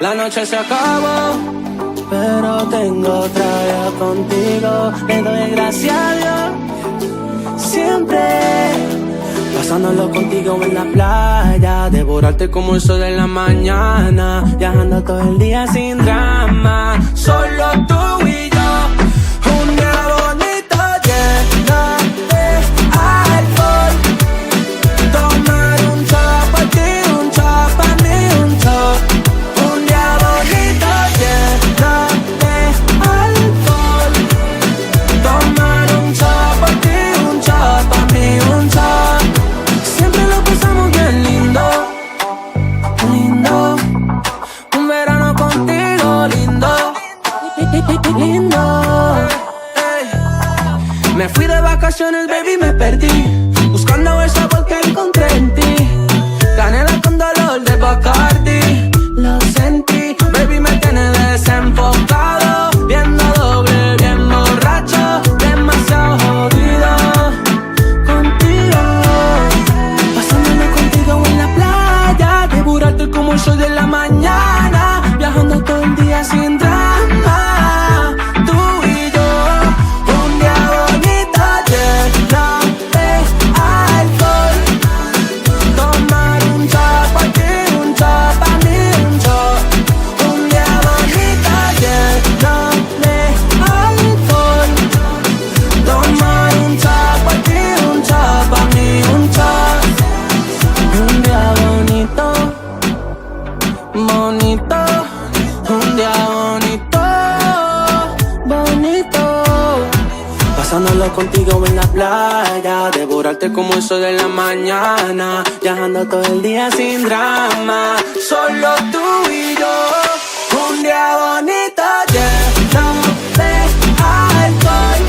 La noche se acabó, pero tengo otra vez contigo. Le doy gracias a Dios, siempre pasándolo contigo en la playa, devorarte como el sol de la mañana, viajando todo el día sin drama, solo tú y yo. Un día bonito lleno de alcohol, tomar un shot por ti, un shot para mí, un shot. Un día bonito lleno de alcohol, tomar un shot por ti, un shot para mí, un shot. Siempre lo pasamos bien lindo, lindo. Un verano contigo lindo, lindo. Me fui de vacaciones, baby, me perdí, buscando el sabor que encontré en ti. Canela con dolor de Bacardi, lo sentí, baby, me tiene desenfocado, viendo doble, bien borracho, demasiado jodido contigo. Pasándolo contigo en la playa, devorarte como el sol de la mañana, viajando todo el día sin drama, tú y yo. Un día bonito lleno de alcohol, tomar un shot por ti, un shot para mí, un shot. Un día bonito lleno de alcohol, tomar un shot por ti, un shot para mí, un shot. Un día bonito, bonito, un día bonito, bonito. Pasándolo contigo en la playa, devorarte como el sol de la mañana, viajando todo el día sin drama, solo tú y yo. Un día bonito lleno de alcohol,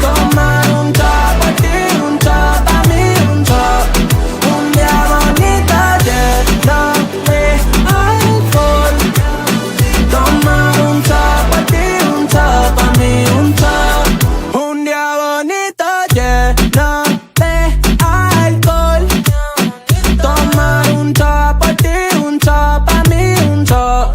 tomar un shot por ti, un shot para mí, un shot. Un día bonito lleno de alcohol, tomar un shot por ti, un shot para mí, un shot. Un día bonito lleno de alcohol, tomar un shot por ti, un shot para mí, un shot.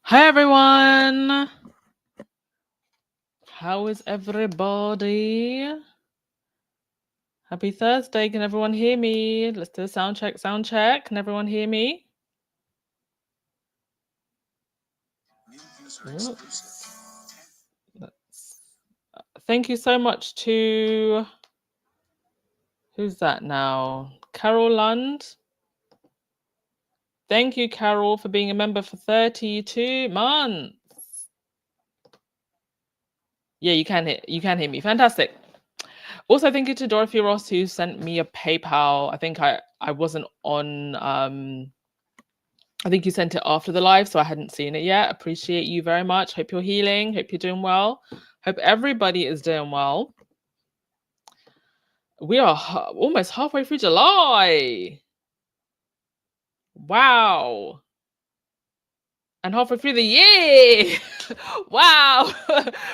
Hi everyone. How is everybody? Happy Thursday. Can everyone hear me? Let's do a sound check, sound check. Can everyone hear me? Thank you so much to, who's that now? Carol Lund. Thank you, Carol, for being a member for 32 months. Yeah, you can hear me. Fantastic. Also, thank you to Dorothy Ross, who sent me a PayPal. I think I wasn't on, I think you sent it after the live, so I hadn't seen it yet. Appreciate you very much. Hope you're healing. Hope you're doing well. Hope everybody is doing well. We are almost halfway through July. Wow. And halfway through the year. Wow.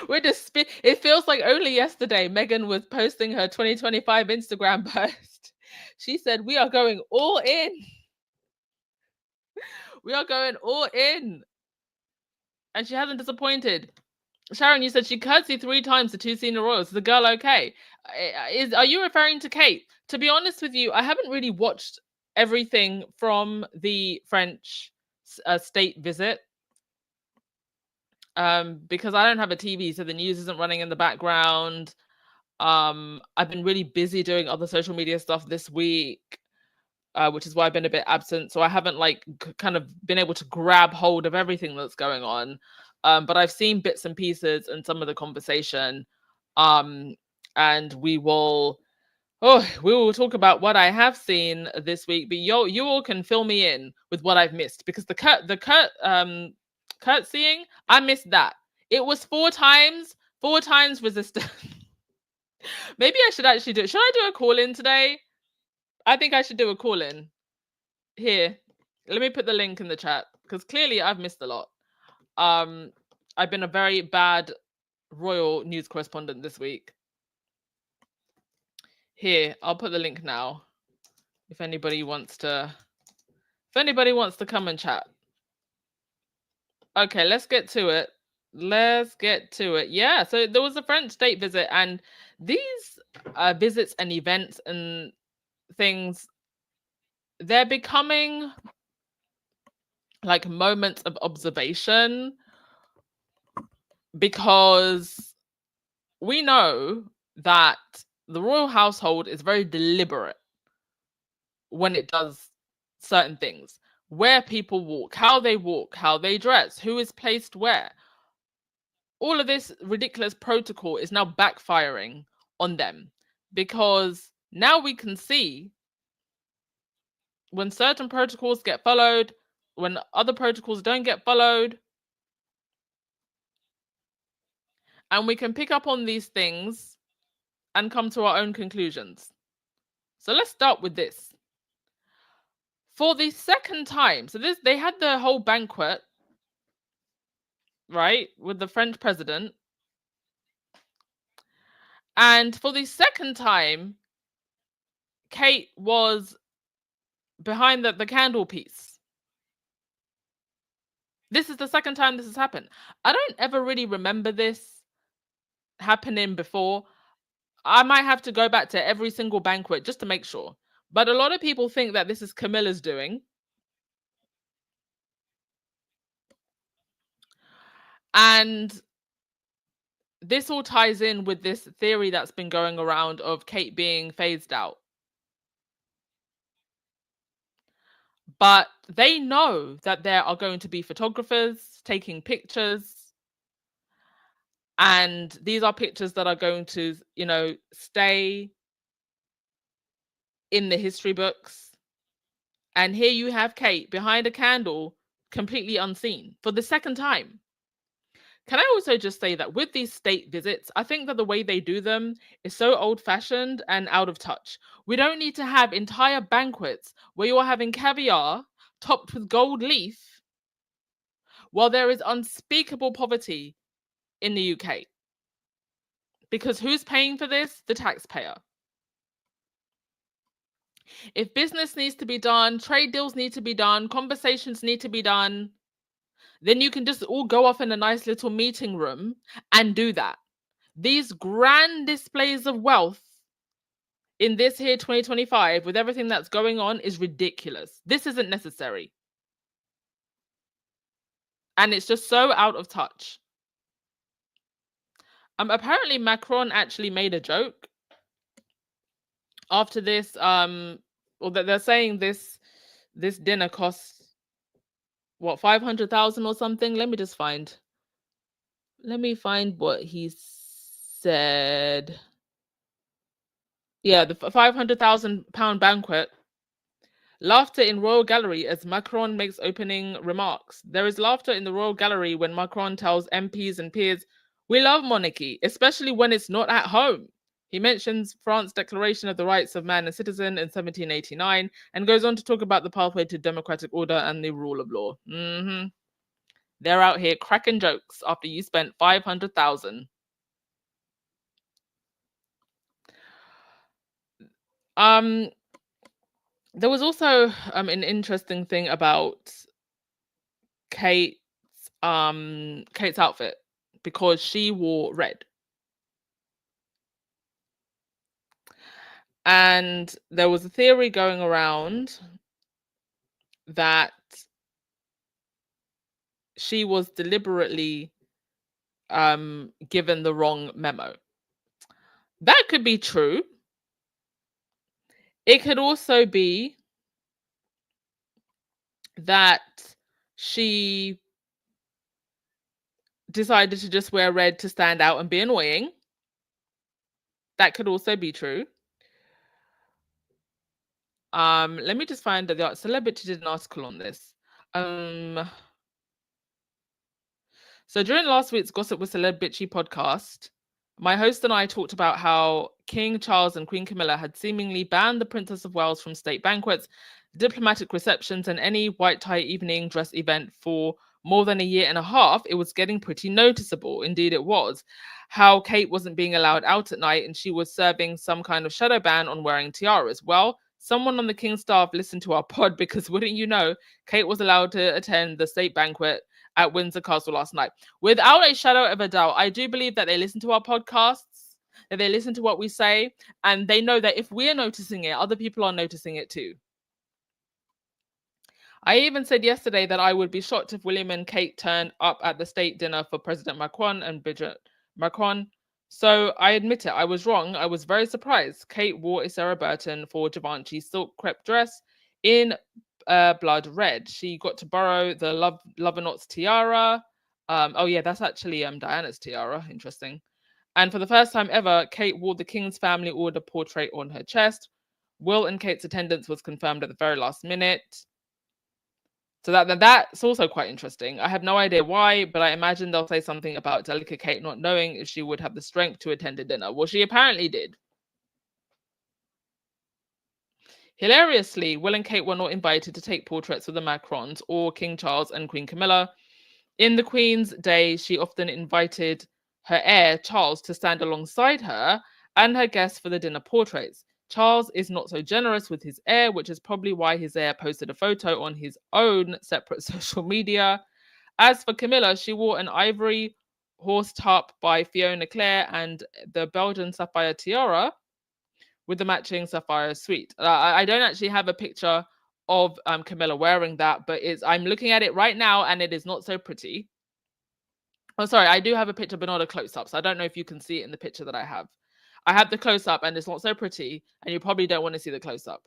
We're just, it feels like only yesterday Megan was posting her 2025 Instagram post. She said, we are going all in. We are going all in. And she hasn't disappointed. Sharon, you said she curtsied 3 times to 2 senior royals. Is the girl okay? Are you referring to Kate? To be honest with you, I haven't really watched everything from the French state visit because I don't have a TV, so the news isn't running in the background. I've been really busy doing other social media stuff this week, which is why I've been a bit absent. So I haven't kind of been able to grab hold of everything that's going on. But I've seen bits and pieces and some of the conversation, and we will talk about what I have seen this week. But you all can fill me in with what I've missed, because the curtsying, I missed that. It was 4 times resistant. Maybe I should actually do it. Should I do a call-in today? I think I should do a call-in. Here, let me put the link in the chat, because clearly I've missed a lot. I've been a very bad royal news correspondent this week. Here, I'll put the link now. If anybody wants to come and chat. Okay, let's get to it. Yeah, so there was a French state visit, and these visits and events and things, they're becoming like moments of observation, because we know that the royal household is very deliberate when it does certain things. Where people walk, how they dress, who is placed where. All of this ridiculous protocol is now backfiring on them, because now we can see when certain protocols get followed, when other protocols don't get followed. And we can pick up on these things and come to our own conclusions. So let's start with this. For the second time, so they had the whole banquet, right, with the French president. And for the second time, Kate was behind the candle piece. This is the second time this has happened. I don't ever really remember this happening before. I might have to go back to every single banquet just to make sure. But a lot of people think that this is Camilla's doing. And this all ties in with this theory that's been going around of Kate being phased out. But they know that there are going to be photographers taking pictures. And these are pictures that are going to, stay in the history books. And here you have Kate behind a candle, completely unseen for the second time. Can I also just say that with these state visits, I think that the way they do them is so old-fashioned and out of touch. We don't need to have entire banquets where you're having caviar topped with gold leaf while there is unspeakable poverty in the UK. Because who's paying for this? The taxpayer. If business needs to be done, trade deals need to be done, conversations need to be done, then you can just all go off in a nice little meeting room and do that. These grand displays of wealth in this here 2025 with everything that's going on is ridiculous. This isn't necessary. And it's just so out of touch. Apparently Macron actually made a joke after this, that they're saying this dinner costs what, 500,000 or something. Let me find what he said. Yeah, the 500,000 pound banquet. Laughter in Royal Gallery as Macron makes opening remarks. There is laughter in the Royal Gallery when Macron tells MPs and peers, "We love monarchy, especially when it's not at home." He mentions France's Declaration of the Rights of Man and Citizen in 1789 and goes on to talk about the pathway to democratic order and the rule of law. They're out here cracking jokes after you spent 500,000. There was also an interesting thing about Kate's outfit, because she wore red. And there was a theory going around that she was deliberately given the wrong memo. That could be true. It could also be that she decided to just wear red to stand out and be annoying. That could also be true. Let me just find that the Celebrity did an article on this. So during last week's Gossip with Celebrity podcast, my host and I talked about how King Charles and Queen Camilla had seemingly banned the Princess of Wales from state banquets, diplomatic receptions, and any white tie evening dress event for more than a year and a half. It was getting pretty noticeable. Indeed, it was. How Kate wasn't being allowed out at night and she was serving some kind of shadow ban on wearing tiaras. Well, someone on the King's staff listened to our pod because, wouldn't you know, Kate was allowed to attend the state banquet at Windsor Castle last night. Without a shadow of a doubt, I do believe that they listen to our podcasts, that they listen to what we say, and they know that if we're noticing it, other people are noticing it too. I even said yesterday that I would be shocked if William and Kate turned up at the state dinner for President Macron and Bridget Macron. So I admit it, I was wrong. I was very surprised. Kate wore a Sarah Burton for Givenchy silk crepe dress in blood red. She got to borrow the Lovernots tiara. Oh yeah, that's actually Diana's tiara. Interesting. And for the first time ever, Kate wore the King's family order portrait on her chest. Will and Kate's attendance was confirmed at the very last minute. So that's also quite interesting. I have no idea why, but I imagine they'll say something about delicate Kate not knowing if she would have the strength to attend a dinner. Well, she apparently did. Hilariously, Will and Kate were not invited to take portraits of the Macrons or King Charles and Queen Camilla. In the Queen's day, she often invited her heir, Charles, to stand alongside her and her guests for the dinner portraits. Charles is not so generous with his heir, which is probably why his heir posted a photo on his own separate social media. As for Camilla, she wore an ivory horse top by Fiona Clare and the Belgian sapphire tiara with the matching sapphire suite. I don't actually have a picture of Camilla wearing that, but I'm looking at it right now and it is not so pretty. Oh, sorry, I do have a picture, but not a close-up, so I don't know if you can see it in the picture that I have. I have the close-up and it's not so pretty, and you probably don't want to see the close-up.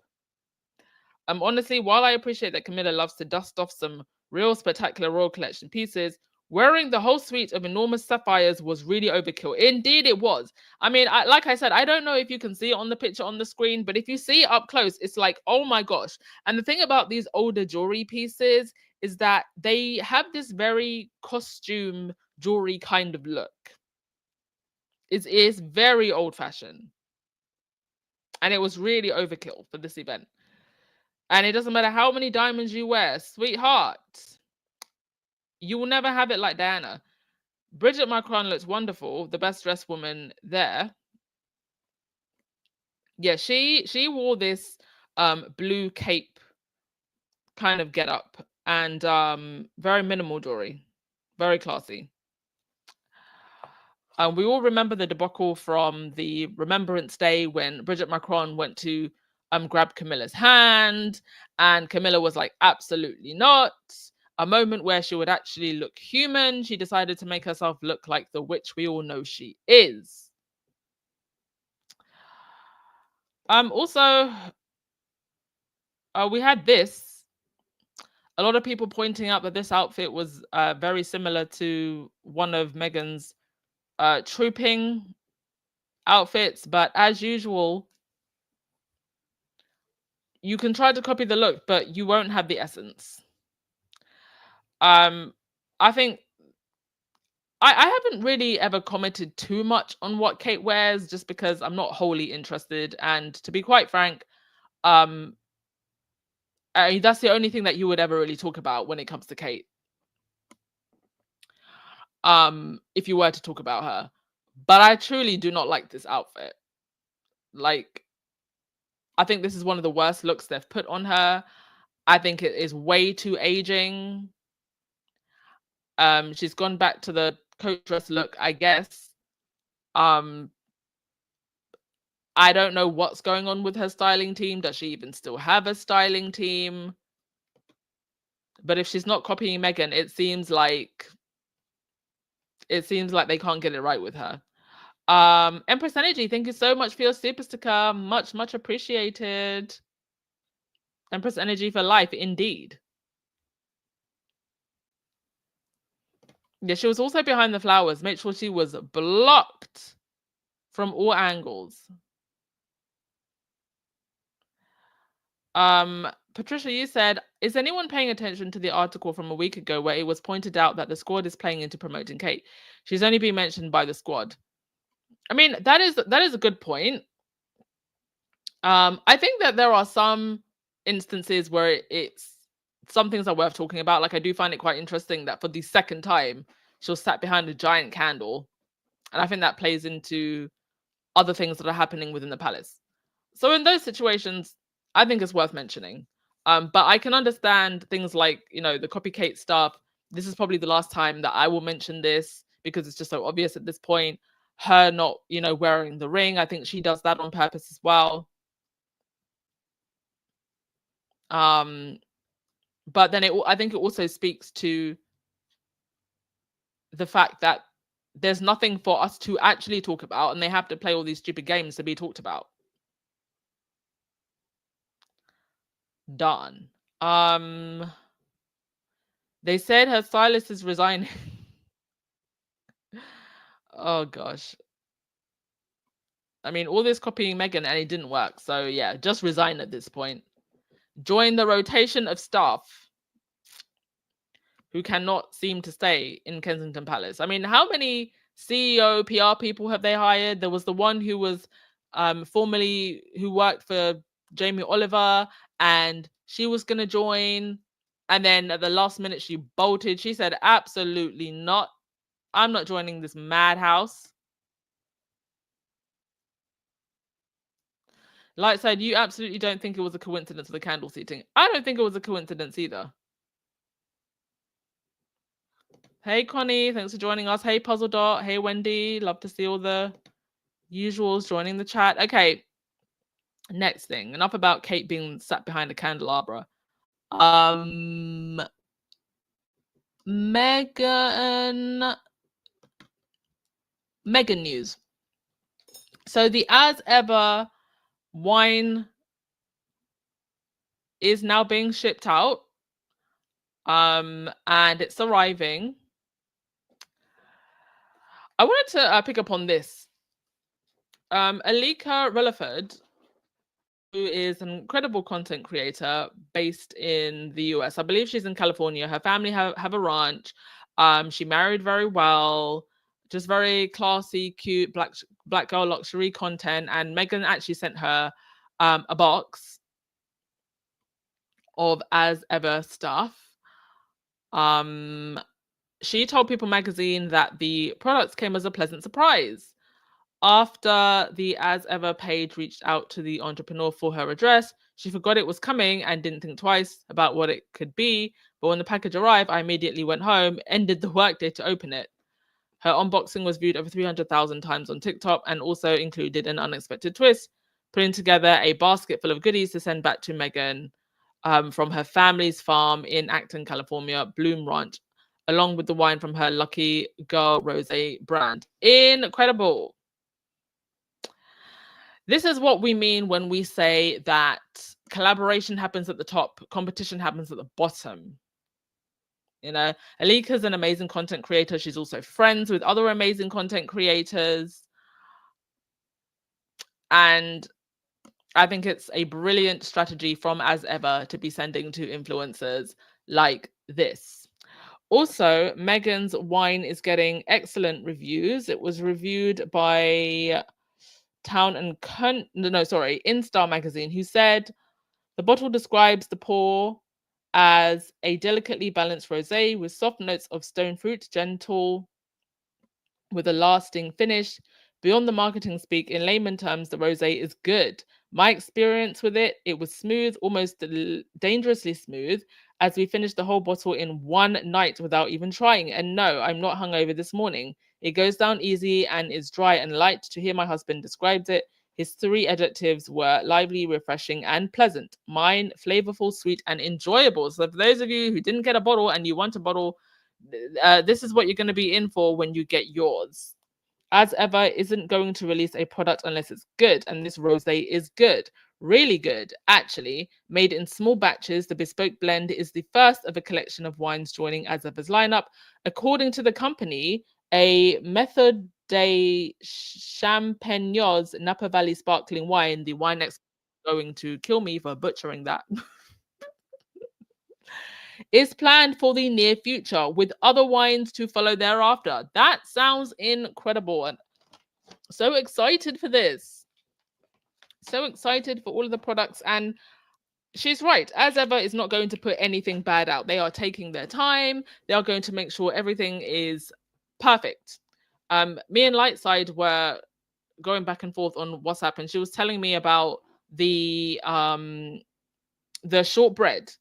Honestly, while I appreciate that Camilla loves to dust off some real spectacular Royal Collection pieces, wearing the whole suite of enormous sapphires was really overkill. Indeed, it was. I mean, like I said, I don't know if you can see it on the picture on the screen, but if you see it up close, it's like, oh my gosh. And the thing about these older jewelry pieces is that they have this very costume jewelry kind of look. It is very old-fashioned. And it was really overkill for this event. And it doesn't matter how many diamonds you wear, sweetheart, you will never have it like Diana. Bridget Macron looks wonderful, the best dressed woman there. Yeah, she wore this blue cape kind of get up and very minimal jewelry, very classy. We all remember the debacle from the Remembrance Day when Bridget Macron went to grab Camilla's hand and Camilla was like, absolutely not. A moment where she would actually look human. She decided to make herself look like the witch we all know she is. Also, we had this. A lot of people pointing out that this outfit was very similar to one of Meghan's trooping outfits, but as usual, you can try to copy the look, but you won't have the essence. I think I haven't really ever commented too much on what Kate wears just because I'm not wholly interested. And to be quite frank, that's the only thing that you would ever really talk about when it comes to Kate. If you were to talk about her. But I truly do not like this outfit. Like, I think this is one of the worst looks they've put on her. I think it is way too aging. She's gone back to the coat dress look, I guess. I don't know what's going on with her styling team. Does she even still have a styling team? But if she's not copying Meghan, it seems like they can't get it right with her. Empress Energy, thank you so much for your super sticker. Much appreciated. Empress Energy for life, indeed. Yeah, she was also behind the flowers. Make sure she was blocked from all angles. Patricia, you said, is anyone paying attention to the article from a week ago where it was pointed out that the squad is playing into promoting Kate? She's only been mentioned by the squad. I mean, that is a good point. I think that there are some instances where some things are worth talking about. Like, I do find it quite interesting that for the second time, she'll sat behind a giant candle. And I think that plays into other things that are happening within the palace. So in those situations, I think it's worth mentioning. But I can understand things like, the copycat stuff. This is probably the last time that I will mention this because it's just so obvious at this point. Her not, wearing the ring. I think she does that on purpose as well. But then I think it also speaks to the fact that there's nothing for us to actually talk about, and they have to play all these stupid games to be talked about. Done. They said her stylist is resigning. Oh gosh. I mean, all this copying Meghan and it didn't work. So yeah, just resign at this point. Join the rotation of staff who cannot seem to stay in Kensington Palace. I mean, how many CEO, PR people have they hired? There was the one who was who worked for Jamie Oliver, and she was going to join. And then at the last minute, she bolted. She said, absolutely not. I'm not joining this madhouse. Lightside, you absolutely don't think it was a coincidence of the candle seating. I don't think it was a coincidence either. Hey, Connie, thanks for joining us. Hey, Puzzle Dot. Hey, Wendy. Love to see all the usuals joining the chat. Okay, next thing. Enough about Kate being sat behind a candelabra. Meghan news. So the As Ever wine is now being shipped out. And it's arriving. I wanted to pick up on this. Alika Relaford, who is an incredible content creator based in the US. I believe she's in California. Her family have a ranch. She married very well, just very classy, cute, black girl luxury content. And Meghan actually sent her a box of As Ever stuff. She told People magazine that the products came as a pleasant surprise. After the As Ever page reached out to the entrepreneur for her address, she forgot it was coming and didn't think twice about what it could be. But when the package arrived, I immediately went home, ended the workday to open it. Her unboxing was viewed over 300,000 times on TikTok and also included an unexpected twist, putting together a basket full of goodies to send back to Meghan from her family's farm in Acton, California, Bloom Ranch, along with the wine from her Lucky Girl Rosé brand. Incredible. This is what we mean when we say that collaboration happens at the top, competition happens at the bottom. Alika's an amazing content creator. She's also friends with other amazing content creators. And I think it's a brilliant strategy from As Ever to be sending to influencers like this. Also, Meghan's wine is getting excellent reviews. It was reviewed by InStar magazine, who said the bottle describes the pour as a delicately balanced rosé with soft notes of stone fruit, gentle with a lasting finish. Beyond the marketing speak, in layman terms, the rosé is good. My experience with it was smooth, almost dangerously smooth, as we finished the whole bottle in one night without even trying. And no, I'm not hungover this morning. It goes down easy and is dry and light. To hear my husband described it, his 3 adjectives were lively, refreshing, and pleasant. Mine, flavorful, sweet, and enjoyable. So for those of you who didn't get a bottle and you want a bottle, this is what you're going to be in for when you get yours. As Ever isn't going to release a product unless it's good, and this rosé is good. Really good, actually. Made in small batches, the bespoke blend is the first of a collection of wines joining Azafa's lineup. According to the company, a Method de Champagnos Napa Valley sparkling wine, the wine expert is going to kill me for butchering that, is planned for the near future, with other wines to follow thereafter. That sounds incredible. And so excited for this. So excited for all of the products. And she's right. As ever, is not going to put anything bad out. They are taking their time. They are going to make sure everything is perfect. Me and Lightside were going back and forth on WhatsApp, and she was telling me about the shortbread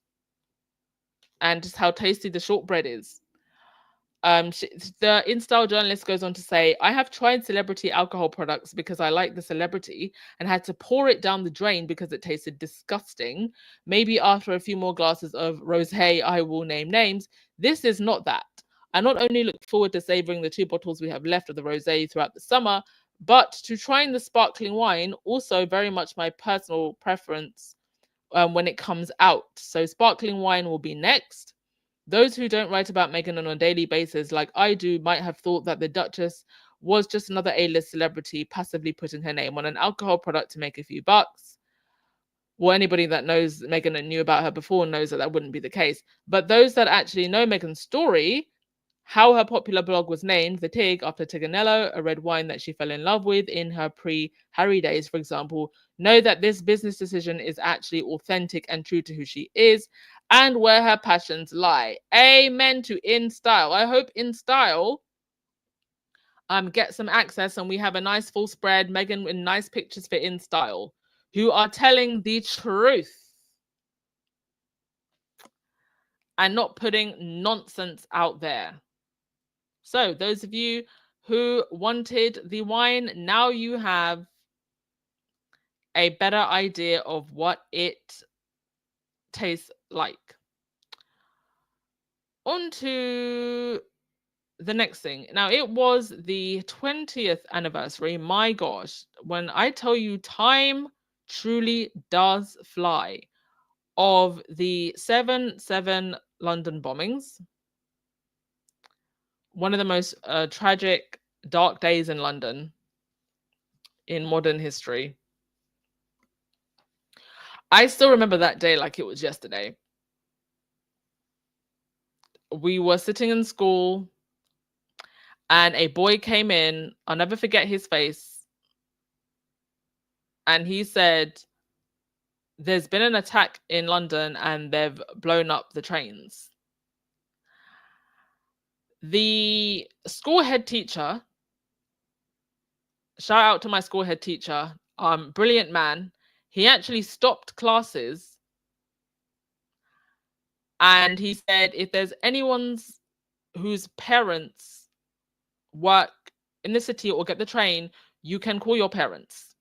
and just how tasty the shortbread is. The InStyle journalist goes on to say, I have tried celebrity alcohol products because I like the celebrity and had to pour it down the drain because it tasted disgusting. Maybe after a few more glasses of rosé, I will name names. This is not that. I not only look forward to savoring the 2 bottles we have left of the rosé throughout the summer, but to trying the sparkling wine, also very much my personal preference when it comes out. So sparkling wine will be next. Those who don't write about Meghan on a daily basis, like I do, might have thought that the Duchess was just another A-list celebrity passively putting her name on an alcohol product to make a few bucks. Well, anybody that knows Meghan and knew about her before knows that that wouldn't be the case. But those that actually know Meghan's story, how her popular blog was named The Tig after Tiganello, a red wine that she fell in love with in her pre-Harry days, for example, know that this business decision is actually authentic and true to who she is and where her passions lie. Amen to InStyle. I hope InStyle get some access and we have a nice full spread, Meghan with nice pictures for InStyle, who are telling the truth and not putting nonsense out there. So those of you who wanted the wine, now you have a better idea of what it tastes like. On to the next thing. Now, it was the 20th anniversary. My gosh, when I tell you time truly does fly, of the 7/7 London bombings. One of the most tragic, dark days in London in modern history. I still remember that day like it was yesterday. We were sitting in school and a boy came in. I'll never forget his face. And he said, there's been an attack in London and they've blown up the trains. The school head teacher, shout out to my school head teacher, brilliant man. He actually stopped classes and he said, if there's anyone's whose parents work in the city or get the train, you can call your parents.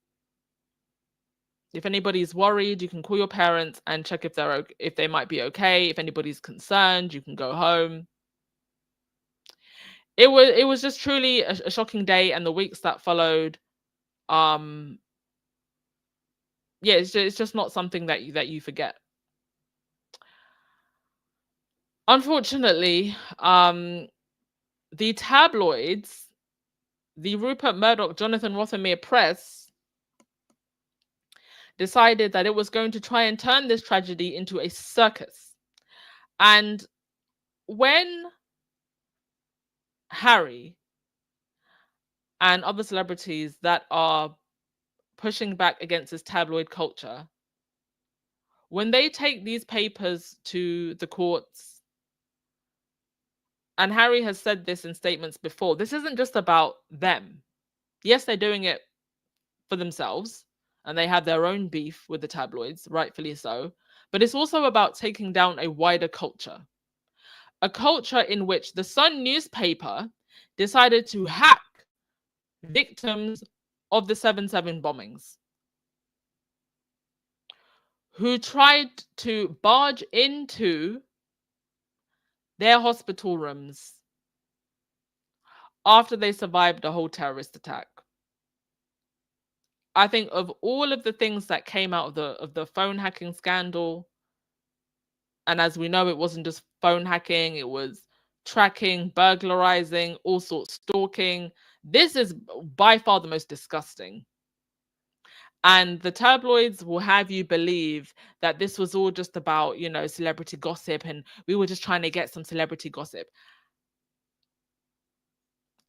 If anybody's worried, you can call your parents and check if they might be okay. If anybody's concerned, you can go home. It was just truly a shocking day, and the weeks that followed, yeah, it's just not something that you forget. Unfortunately, the tabloids, the Rupert Murdoch, Jonathan Rothermere press, decided that it was going to try and turn this tragedy into a circus. And when Harry and other celebrities that are pushing back against this tabloid culture, when they take these papers to the courts, and Harry has said this in statements before, this isn't just about them. Yes, they're doing it for themselves, and they have their own beef with the tabloids, rightfully so, but it's also about taking down a wider culture. A culture in which the Sun newspaper decided to hack victims of the 7/7 bombings, who tried to barge into their hospital rooms after they survived a whole terrorist attack. I think of all of the things that came out of the phone hacking scandal, and as we know, it wasn't just phone hacking, it was tracking, burglarizing, all sorts, stalking. This is by far the most disgusting. And the tabloids will have you believe that this was all just about, you know, celebrity gossip, and we were just trying to get some celebrity gossip.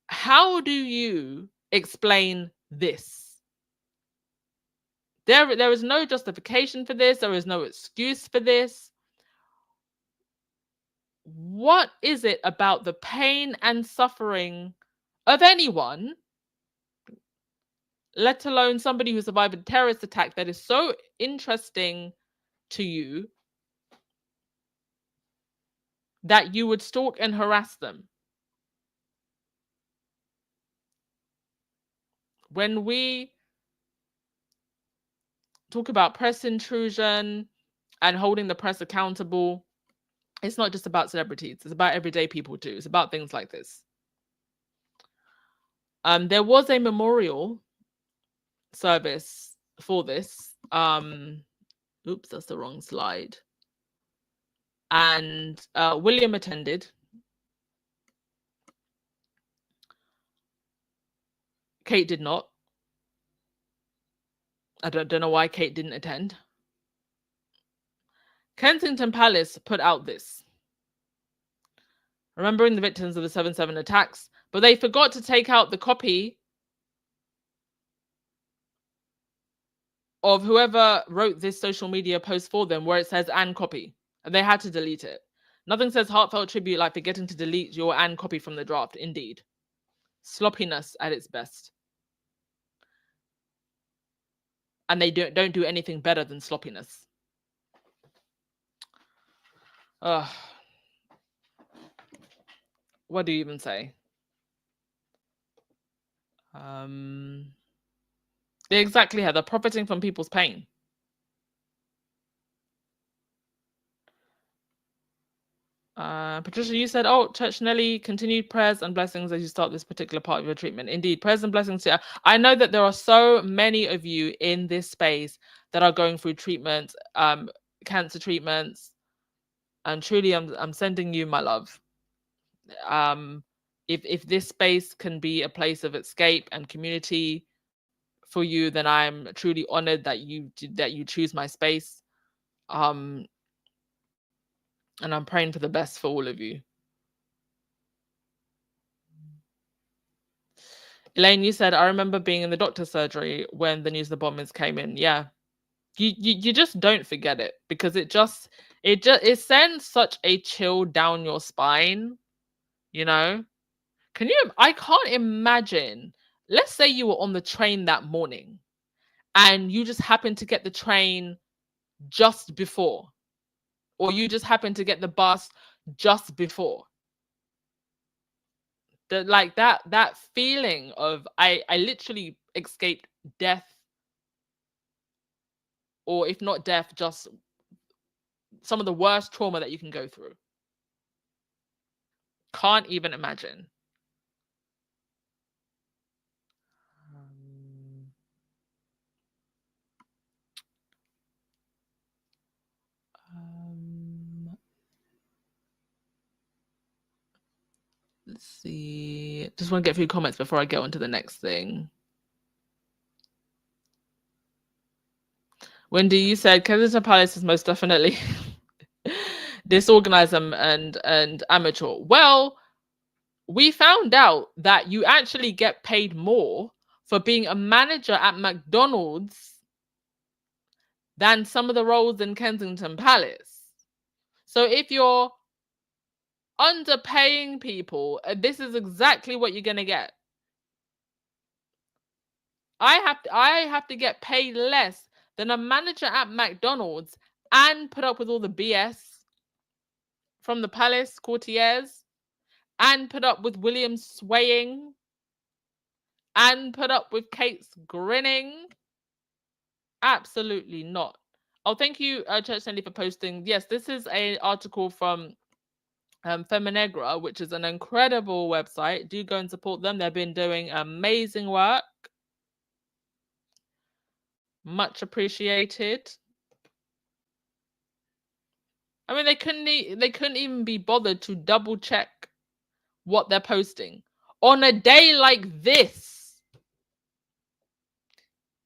How do you explain this? There is no justification for this. There is no excuse for this. What is it about the pain and suffering of anyone, let alone somebody who survived a terrorist attack, that is so interesting to you that you would stalk and harass them? When we talk about press intrusion and holding the press accountable, it's not just about celebrities, it's about everyday people too. It's about things like this. There was a memorial service for this. Oops, that's the wrong slide. And William attended. Kate did not. I don't know why Kate didn't attend. Kensington Palace put out this, remembering the victims of the 7/7 attacks, but they forgot to take out the copy of whoever wrote this social media post for them, where it says "and copy," and they had to delete it. Nothing says heartfelt tribute like forgetting to delete your "and copy" from the draft. Indeed, sloppiness at its best, and they don't do anything better than sloppiness. What do you even say? Exactly how they're profiting from people's pain. Patricia, you said, "Oh, Church Nelly, continued prayers and blessings as you start this particular part of your treatment." Indeed, prayers and blessings. Yeah, I know that there are so many of you in this space that are going through treatments, cancer treatments, and truly, I'm sending you my love. If this space can be a place of escape and community for you, then I'm truly honored that you choose my space. And I'm praying for the best for all of you. Elaine, you said, "I remember being in the doctor's surgery when the news of the bombings came in." Yeah, you just don't forget it, because it sends such a chill down your spine. You know, I can't imagine. Let's say you were on the train that morning, and you just happened to get the train just before, or you just happened to get the bus just before. That feeling of I literally escaped death, or if not death, just some of the worst trauma that you can go through. Can't even imagine. Let's see. Just want to get a few comments before I go on to the next thing. Wendy, you said Kensington Palace is most definitely disorganized and amateur. Well, we found out that you actually get paid more for being a manager at McDonald's than some of the roles in Kensington Palace. So if you're underpaying people, this is exactly what you're going to get. I have to get paid less than a manager at McDonald's and put up with all the BS from the palace courtiers, and put up with William swaying, and put up with Kate's grinning. Absolutely not. Oh, thank you, Church Nelly, for posting. Yes, this is an article from Feminegra, which is an incredible website. Do go and support them. They've been doing amazing work. Much appreciated. I mean, they couldn't even be bothered to double check what they're posting on a day like this.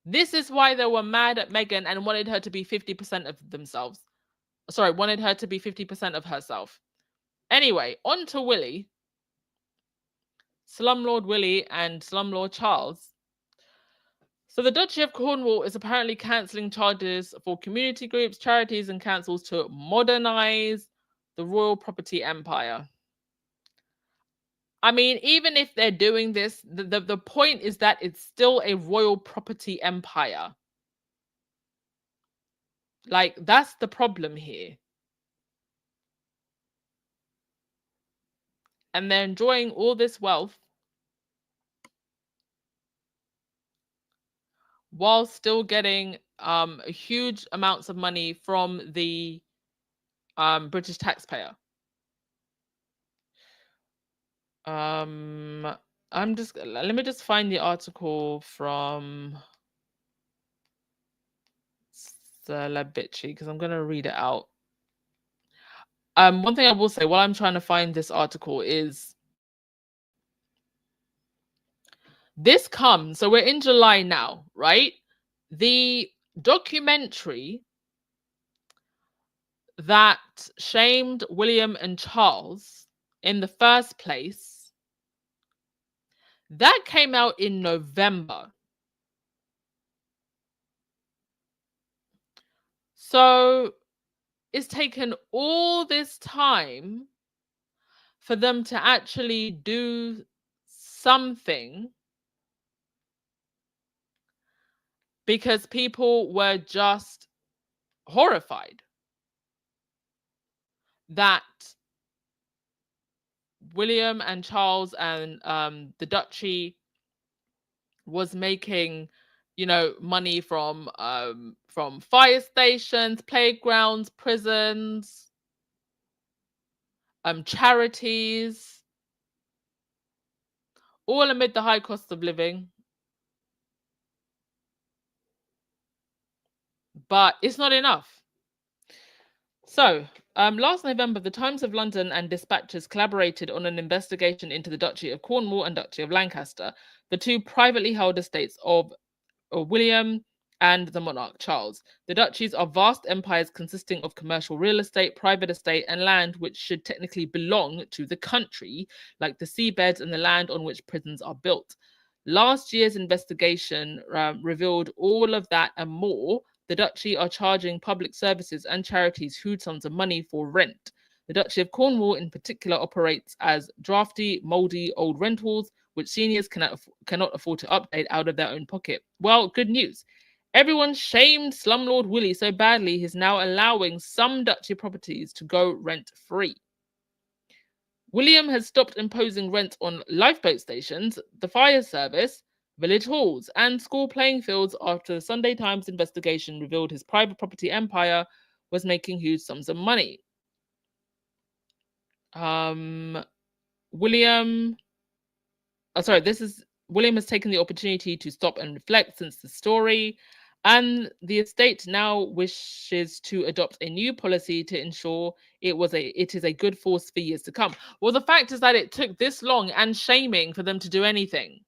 This is why they were mad at Meghan and wanted her to be 50% of themselves. Sorry, wanted her to be 50% of herself. Anyway, on to Willy. Slumlord Willy and Slumlord Charles. So the Duchy of Cornwall is apparently cancelling charges for community groups, charities, and councils to modernize the royal property empire. I mean, even if they're doing this, the point is that it's still a royal property empire. Like, that's the problem here. And they're enjoying all this wealth while still getting huge amounts of money from the British taxpayer. Let me just find the article from Celebrity because I'm going to read it out. One thing I will say while I'm trying to find this article is this comes, so we're in July now, right? The documentary that shamed William and Charles in the first place, that came out in November. So it's taken all this time for them to actually do something because people were just horrified that William and Charles and the duchy was making, money from fire stations, playgrounds, prisons, charities, all amid the high cost of living. But it's not enough. So, last November, the Times of London and Dispatches collaborated on an investigation into the Duchy of Cornwall and Duchy of Lancaster, the two privately held estates of William and the monarch Charles. The duchies are vast empires consisting of commercial real estate, private estate, and land which should technically belong to the country, like the seabeds and the land on which prisons are built. Last year's investigation revealed all of that and more. The duchy are charging public services and charities huge sums of money for rent. The Duchy of Cornwall, in particular, operates as drafty, mouldy old rentals, which seniors cannot afford to update out of their own pocket. Well, good news. Everyone shamed Slumlord Willy so badly he's now allowing some duchy properties to go rent-free. William has stopped imposing rent on lifeboat stations, the fire service, village halls, and school playing fields after the Sunday Times investigation revealed his private property empire was making huge sums of money. William has taken the opportunity to stop and reflect since the story, and the estate now wishes to adopt a new policy to ensure it is a good force for years to come. Well, the fact is that it took this long and shaming for them to do anything.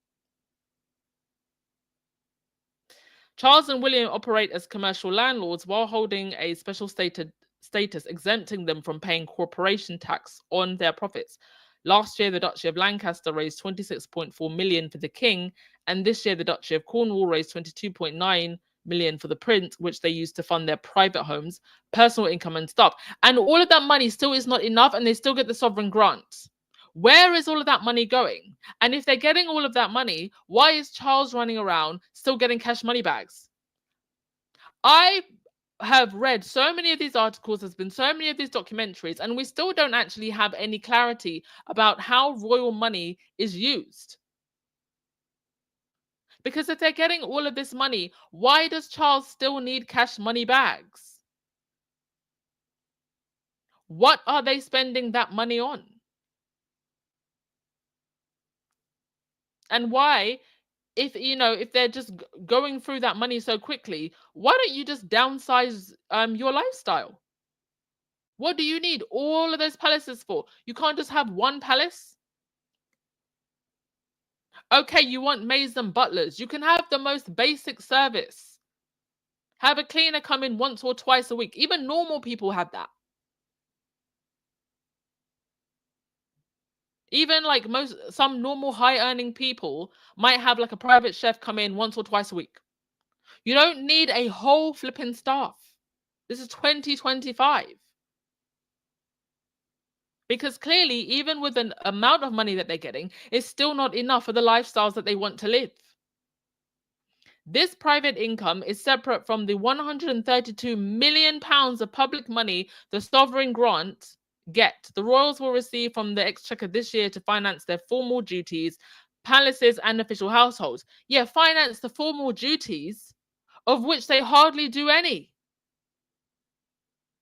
Charles and William operate as commercial landlords while holding a special status exempting them from paying corporation tax on their profits. Last year, the Duchy of Lancaster raised 26.4 million for the king, and this year the Duchy of Cornwall raised 22.9 million for the prince, which they used to fund their private homes, personal income, and stuff. And all of that money still is not enough, and they still get the sovereign grant. Where is all of that money going? And if they're getting all of that money, why is Charles running around still getting cash money bags? I have read so many of these articles, there's been so many of these documentaries, and we still don't actually have any clarity about how royal money is used. Because if they're getting all of this money, why does Charles still need cash money bags? What are they spending that money on? And why, if they're just going through that money so quickly, why don't you just downsize your lifestyle? What do you need all of those palaces for? You can't just have one palace. Okay, you want maids and butlers. You can have the most basic service. Have a cleaner come in once or twice a week. Even normal people have that. Even like some normal high earning people might have like a private chef come in once or twice a week. You don't need a whole flipping staff. This is 2025. Because clearly, even with an amount of money that they're getting, it's still not enough for the lifestyles that they want to live. This private income is separate from the £132 million of public money the sovereign grant the royals will receive from the exchequer this year to finance their formal duties, palaces and official households. Yeah, finance the formal duties, of which they hardly do any.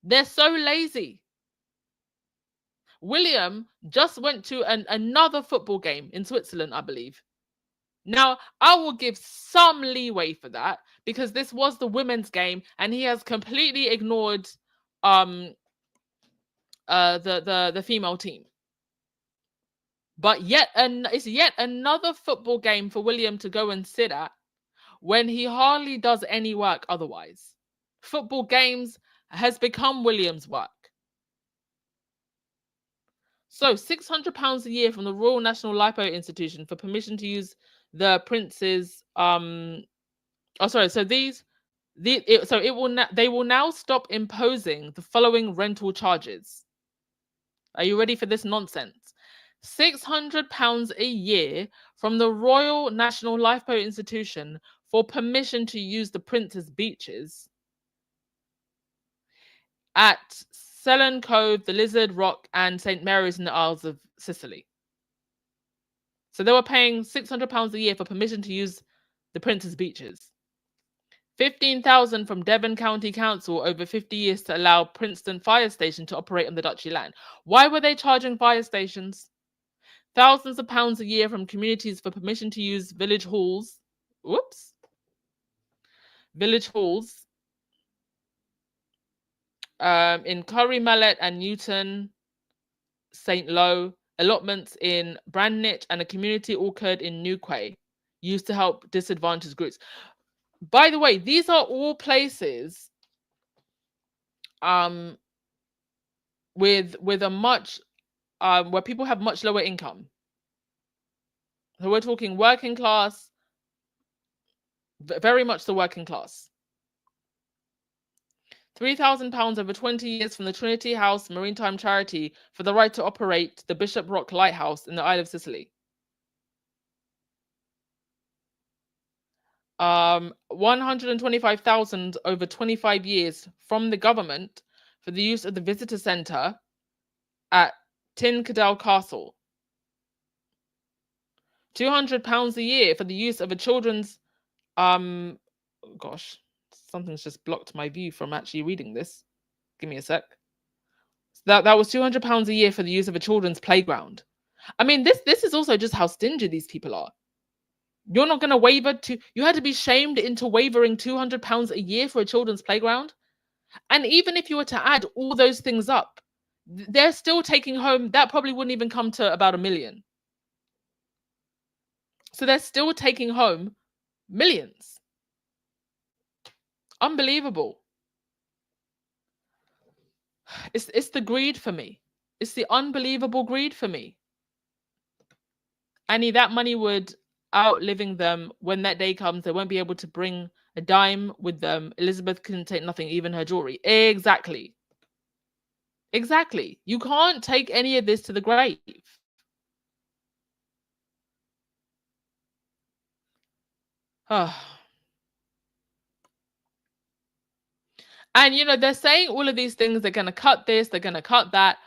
They're so lazy. William just went to another football game in Switzerland, I believe. Now, I will give some leeway for that because this was the women's game and he has completely ignored the female team. But it's yet another football game for William to go and sit at when he hardly does any work otherwise. Football games has become William's work. So £600 a year from the Royal National Lipo Institution for permission to use the prince's they will now stop imposing the following rental charges. Are you ready for this nonsense? £600 a year from the Royal National Lipo Institution for permission to use the prince's beaches at Selen Cove, the Lizard Rock, and St. Mary's in the Isles of Sicily. So they were paying £600 a year for permission to use the prince's beaches. £15,000 from Devon County Council over 50 years to allow Princeton Fire Station to operate on the Duchy land. Why were they charging fire stations? Thousands of pounds a year from communities for permission to use village halls. Village halls in Curry Mallet and Newton, St. Lo, allotments in Brandnich and a community orchard in Newquay used to help disadvantaged groups. By the way, these are all places with a much where people have much lower income. So we're talking working class, very much the working class. £3,000 over 20 years from the Trinity House Maritime Charity for the right to operate the Bishop Rock Lighthouse in the Isle of Sicily. 125,000 over 25 years from the government for the use of the visitor centre at Tincadell Castle. £200 a year for the use of a children's gosh, something's just blocked my view from actually reading this. Give me a sec. That was £200 a year for the use of a children's playground. I mean, this is also just how stingy these people are. You're not going to waver you had to be shamed into wavering £200 a year for a children's playground. And even if you were to add all those things up, they're still taking home, that probably wouldn't even come to about £1 million. So they're still taking home millions. Unbelievable. It's the greed for me. It's the unbelievable greed for me. Annie, that money would outliving them. When that day comes, they won't be able to bring a dime with them. Elizabeth couldn't take nothing, even her jewelry. Exactly. You can't take any of this to the grave. And they're saying all of these things. They're going to cut this, they're going to cut that.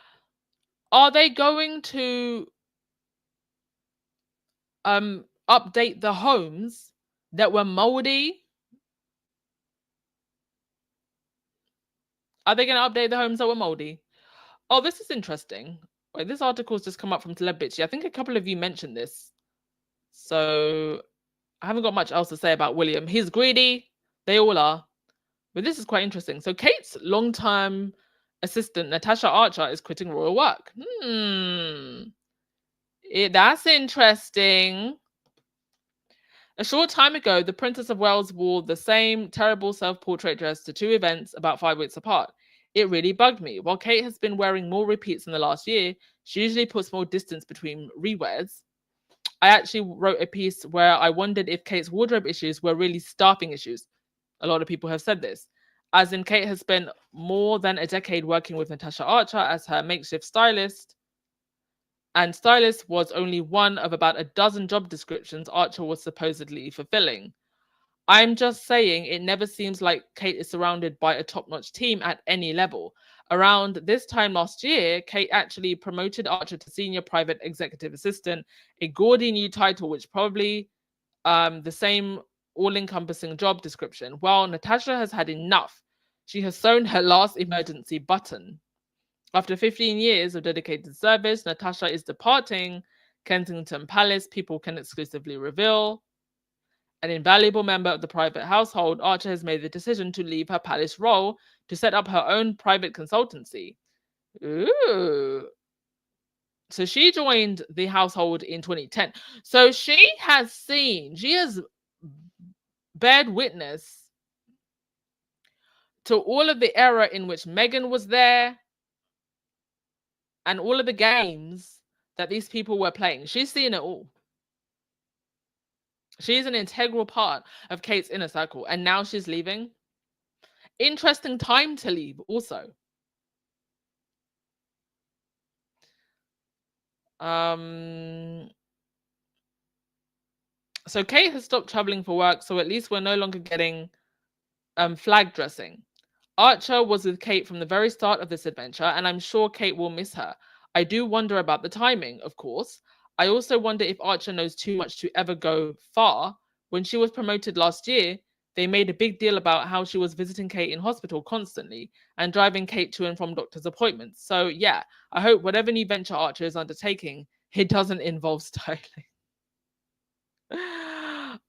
Are they going to update the homes that were moldy? Are they going to update the homes that were moldy? Oh, this is interesting. Wait, this article's just come up from Celeb Bitchy. I think a couple of you mentioned this. So I haven't got much else to say about William. He's greedy. They all are. But this is quite interesting. So Kate's long-term assistant, Natasha Archer, is quitting royal work. That's interesting. A short time ago, the Princess of Wales wore the same terrible self-portrait dress to 2 events about 5 weeks apart. It really bugged me. While Kate has been wearing more repeats in the last year, she usually puts more distance between rewears. I actually wrote a piece where I wondered if Kate's wardrobe issues were really staffing issues. A lot of people have said this. As in, Kate has spent more than a decade working with Natasha Archer as her makeshift stylist. And stylist was only one of about a dozen job descriptions Archer was supposedly fulfilling. I'm just saying it never seems like Kate is surrounded by a top-notch team at any level. Around this time last year, Kate actually promoted Archer to senior private executive assistant, a gaudy new title which probably the same all-encompassing job description. Well, Natasha has had enough. She has sewn her last emergency button. After 15 years of dedicated service, Natasha is departing Kensington Palace. People can exclusively reveal. An invaluable member of the private household, Archer has made the decision to leave her palace role to set up her own private consultancy. Ooh. So she joined the household in 2010. So she has bared witness to all of the era in which Meghan was there and all of the games that these people were playing. She's seen it all. She's an integral part of Kate's inner circle, and now she's leaving. Interesting time to leave also. So Kate has stopped traveling for work, so at least we're no longer getting flag dressing. Archer was with Kate from the very start of this adventure, and I'm sure Kate will miss her. I do wonder about the timing, of course. I also wonder if Archer knows too much to ever go far. When she was promoted last year, they made a big deal about how she was visiting Kate in hospital constantly and driving Kate to and from doctor's appointments. So yeah, I hope whatever new venture Archer is undertaking, it doesn't involve styling.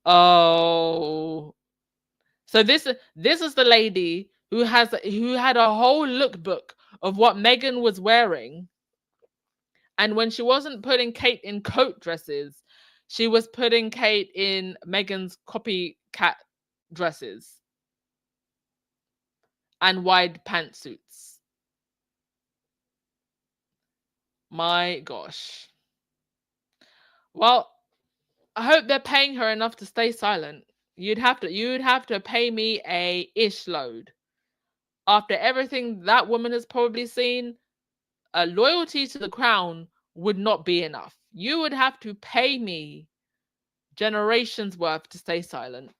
Oh. So this is the lady who had a whole lookbook of what Meghan was wearing. And when she wasn't putting Kate in coat dresses, she was putting Kate in Meghan's copycat dresses and wide pantsuits. My gosh. Well, I hope they're paying her enough to stay silent. You'd have to pay me a ish load. After everything that woman has probably seen, a loyalty to the crown would not be enough. You would have to pay me generations worth to stay silent.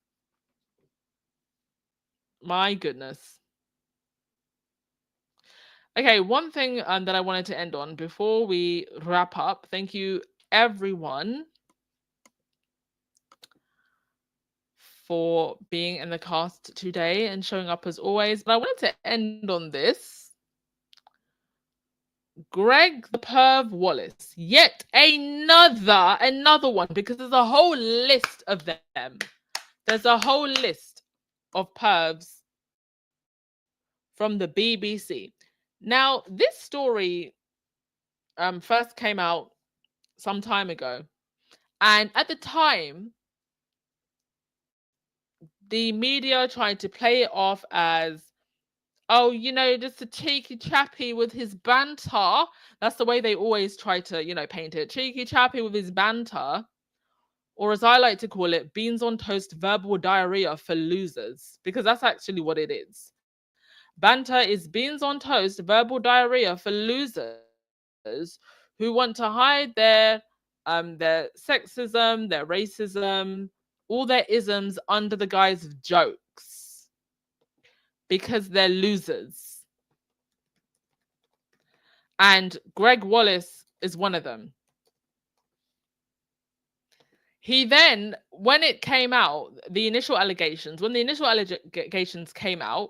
My goodness. Okay, one thing that I wanted to end on before we wrap up. Thank you, everyone, for being in the cast today and showing up as always. But I wanted to end on this. Greg the Perv Wallace, yet another one, because there's a whole list of them. There's a whole list of pervs from the BBC. Now, this story first came out some time ago, and at the time, the media tried to play it off as, oh, just a cheeky chappy with his banter. That's the way they always try to, paint it. Cheeky chappy with his banter. Or as I like to call it, beans on toast verbal diarrhea for losers. Because that's actually what it is. Banter is beans on toast verbal diarrhea for losers who want to hide their sexism, their racism, all their isms under the guise of jokes. Because they're losers. And Greg Wallace is one of them. He then, when it came out, when the initial allegations came out,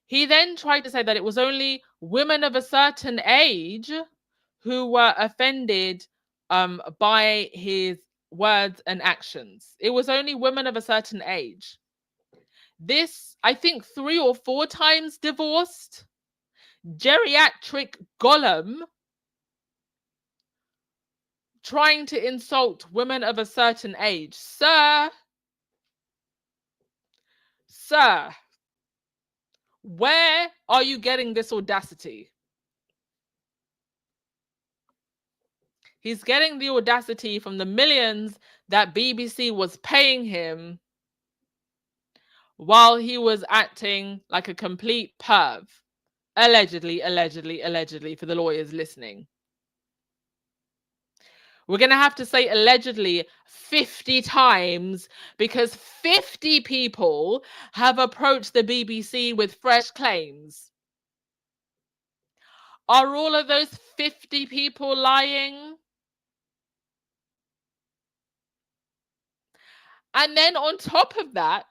he then tried to say that it was only women of a certain age who were offended by his words and actions. It was only women of a certain age. This, I think, 3 or 4 times divorced, geriatric golem trying to insult women of a certain age. Sir, where are you getting this audacity? He's getting the audacity from the millions that BBC was paying him while he was acting like a complete perv. Allegedly, for the lawyers listening. We're going to have to say allegedly 50 times because 50 people have approached the BBC with fresh claims. Are all of those 50 people lying? And then on top of that,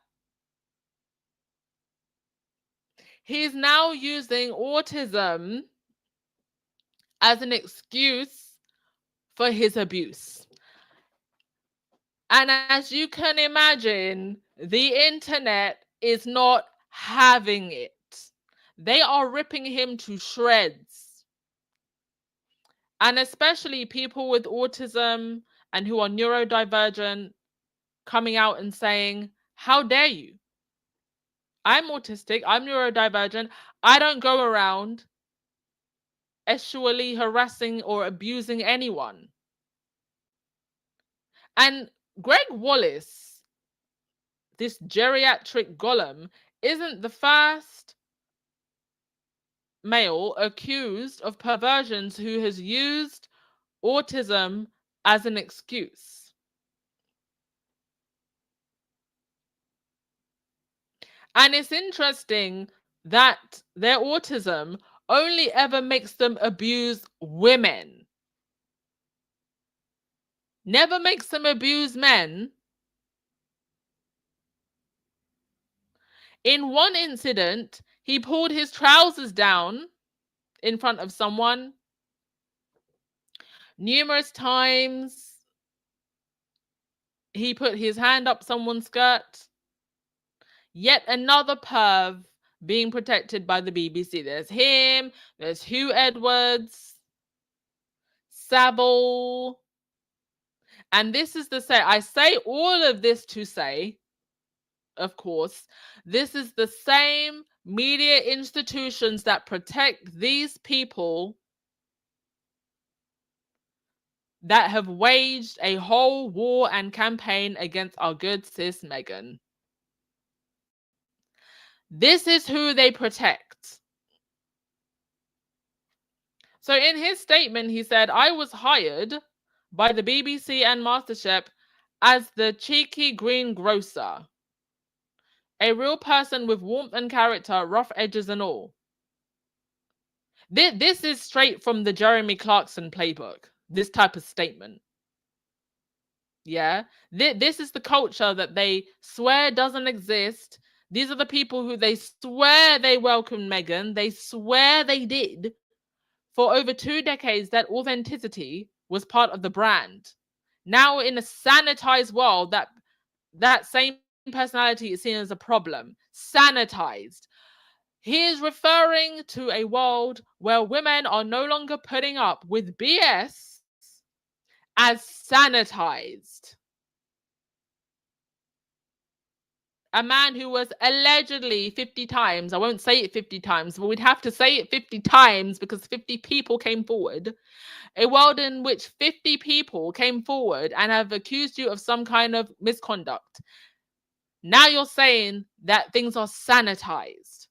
he's now using autism as an excuse for his abuse. And as you can imagine, the internet is not having it. They are ripping him to shreds. And especially people with autism and who are neurodivergent coming out and saying, how dare you? I'm autistic, I'm neurodivergent, I don't go around sexually harassing or abusing anyone. And Greg Wallace, this geriatric golem, isn't the first male accused of perversions who has used autism as an excuse. And it's interesting that their autism only ever makes them abuse women. Never makes them abuse men. In one incident, he pulled his trousers down in front of someone. Numerous times, he put his hand up someone's skirt. Yet another perv being protected by the BBC. There's him, there's Hugh Edwards, Savile. And this is the say, I say all of this to say, of course, this is the same media institutions that protect these people that have waged a whole war and campaign against our good sis Meghan. This is who they protect. So in his statement, he said, I was hired by the BBC and MasterChef as the cheeky greengrocer. A real person with warmth and character, rough edges and all. This is straight from the Jeremy Clarkson playbook, this type of statement. Yeah, this is the culture that they swear doesn't exist. These are the people who they swear they welcomed Meghan. They swear they did. For over 2 decades, that authenticity was part of the brand. Now, in a sanitized world, that same personality is seen as a problem. Sanitized. He is referring to a world where women are no longer putting up with BS as sanitized. A man who was allegedly 50 times, I won't say it 50 times, but we'd have to say it 50 times because 50 people came forward. A world in which 50 people came forward and have accused you of some kind of misconduct. Now you're saying that things are sanitized.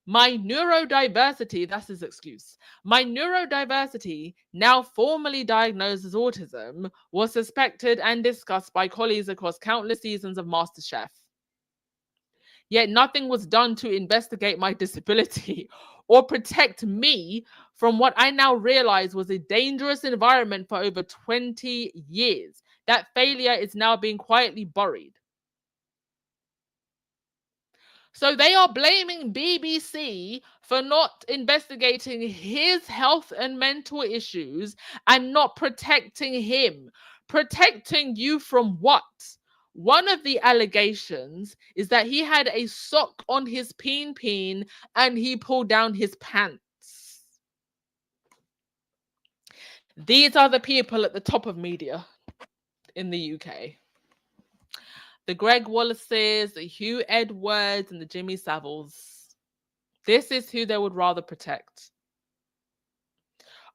My neurodiversity, that's his excuse. My neurodiversity, now formally diagnosed as autism, was suspected and discussed by colleagues across countless seasons of MasterChef. Yet nothing was done to investigate my disability or protect me from what I now realize was a dangerous environment for over 20 years. That failure is now being quietly buried. So they are blaming BBC for not investigating his health and mental issues and not protecting him. Protecting you from what? One of the allegations is that he had a sock on his peen and he pulled down his pants. These are the people at the top of media in the UK. The Greg Wallaces, the Hugh Edwards, and the Jimmy Saviles. This is who they would rather protect.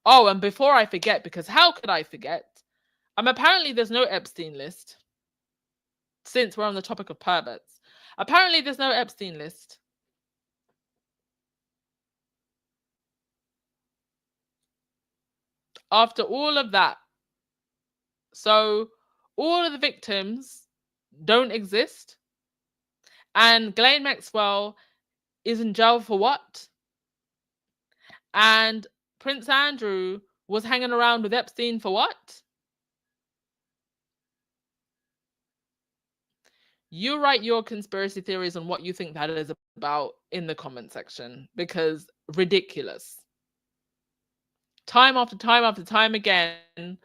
Oh, and before I forget, because how could I forget? Apparently there's no Epstein list. Since we're on the topic of perverts. Apparently there's no Epstein list. After all of that. So all of the victims don't exist. And Ghislaine Maxwell is in jail for what? And Prince Andrew was hanging around with Epstein for what? You write your conspiracy theories on what you think that is about in the comment section, because ridiculous. Time after time after time again,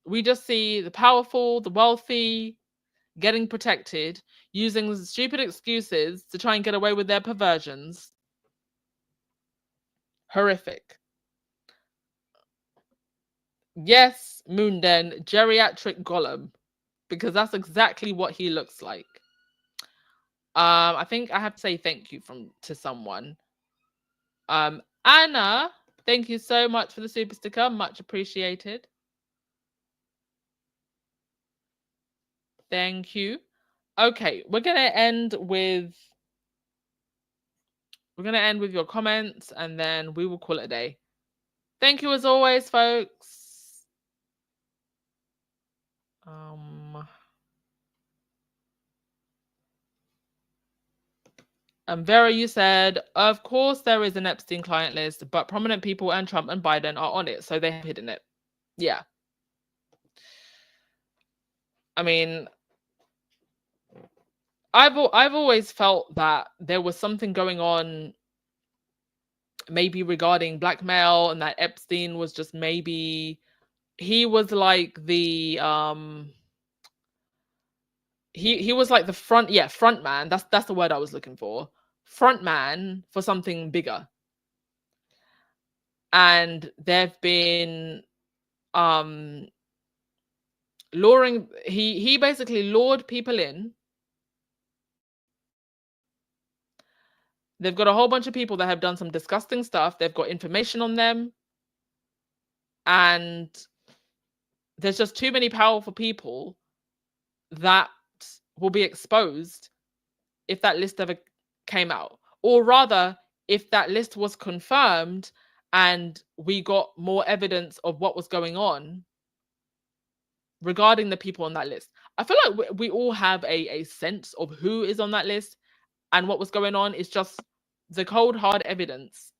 we just see the powerful, the wealthy getting protected, using stupid excuses to try and get away with their perversions. Horrific. Yes, Moonden, geriatric Gollum, because that's exactly what he looks like. I think I have to say thank you to someone. Anna, thank you so much for the super sticker. Much appreciated. Thank you. Okay, we're going to end with your comments, and then we will call it a day. Thank you as always, folks. And Vera, you said, of course there is an Epstein client list, but prominent people and Trump and Biden are on it, so they have hidden it. Yeah. I mean, I've always felt that there was something going on, maybe regarding blackmail, and that Epstein was just maybe he was like the he was like the front man. That's the word I was looking for. Front man for something bigger. And they've been luring, he basically lured people in. They've got a whole bunch of people that have done some disgusting stuff. They've got information on them. And there's just too many powerful people that will be exposed if that list ever came out. Or rather, if that list was confirmed and we got more evidence of what was going on regarding the people on that list. I feel like we all have a sense of who is on that list and what was going on. It's just the cold, hard evidence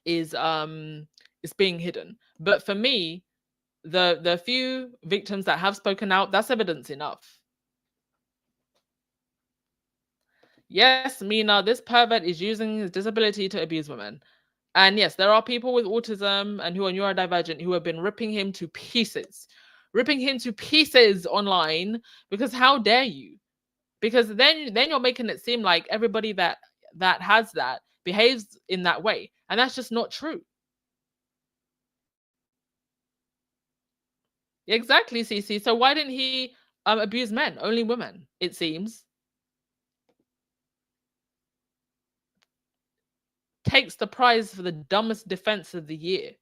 is being hidden. But for me, the few victims that have spoken out, that's evidence enough. Yes, Mina, this pervert is using his disability to abuse women. And yes, there are people with autism and who are neurodivergent who have been ripping him to pieces online, because how dare you? Because then you're making it seem like everybody that has that behaves in that way. And that's just not true. Exactly, Cece. So why didn't he abuse men? Only women, it seems. Takes the prize for the dumbest defense of the year.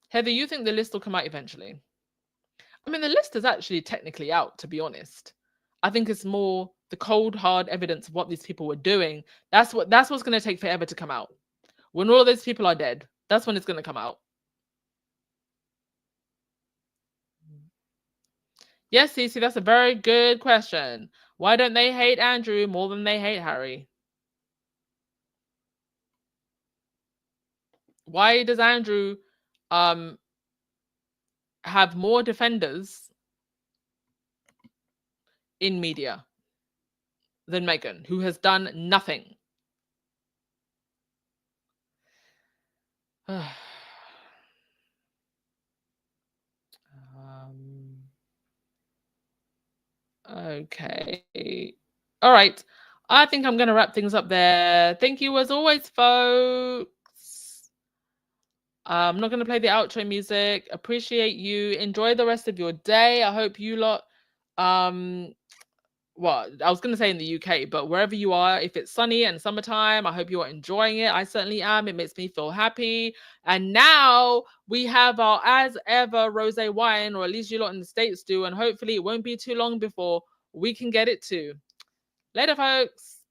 Heather, you think the list will come out eventually? I mean, the list is actually technically out, to be honest. I think it's more the cold, hard evidence of what these people were doing. That's what's going to take forever to come out. When all of those people are dead, that's when it's going to come out. Yes, Cece, that's a very good question. Why don't they hate Andrew more than they hate Harry? Why does Andrew have more defenders in media than Meghan, who has done nothing? Okay. All right. I think I'm going to wrap things up there. Thank you as always, folks. I'm not going to play the outro music. Appreciate you. Enjoy the rest of your day. I hope you lot, well, I was going to say in the UK, but wherever you are, if it's sunny and summertime, I hope you are enjoying it. I certainly am. It makes me feel happy. And now we have our as ever rosé wine, or at least you lot in the States do. And hopefully it won't be too long before we can get it too. Later, folks.